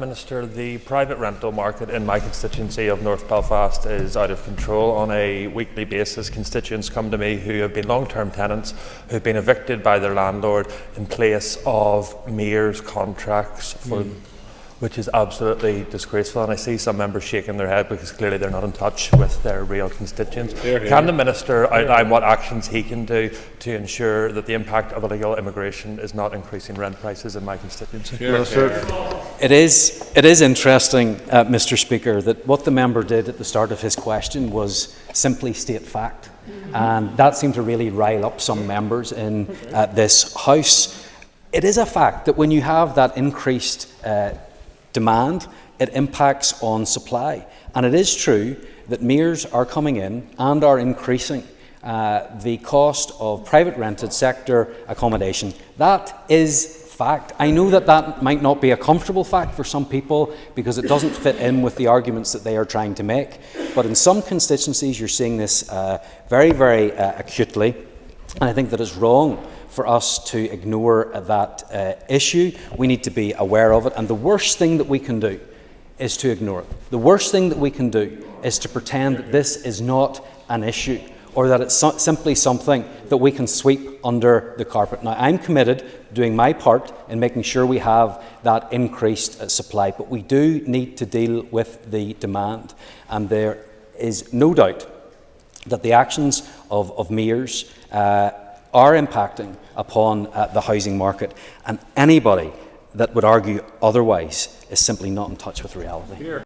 Minister, the private rental market in my constituency of North Belfast is out of control. On a weekly basis, constituents come to me who have been long-term tenants, who have been evicted by their landlord in place of MERS contracts, which is absolutely disgraceful. And I see some members shaking their head because clearly they're not in touch with their real constituents. Can the Minister outline what actions he can do to ensure that the impact of illegal immigration is not increasing rent prices in my constituency? It is interesting, Mr. Speaker, that what the member did at the start of his question was simply state fact, and that seemed to really rile up some members in this House. It is a fact that when you have that increased demand, it impacts on supply, and it is true that MERS are coming in and are increasing the cost of private rented sector accommodation. That is fact. I know that that might not be a comfortable fact for some people because it doesn't fit in with the arguments that they are trying to make, but in some constituencies you're seeing this very, very acutely, and I think that it's wrong for us to ignore that issue. We need to be aware of it, and the worst thing that we can do is to ignore it. The worst thing that we can do is to pretend that this is not an issue, or that it's simply something that we can sweep under the carpet. Now, I'm committed to doing my part in making sure we have that increased supply, but we do need to deal with the demand, and there is no doubt that the actions of MERS are impacting upon the housing market, and anybody that would argue otherwise is simply not in touch with reality.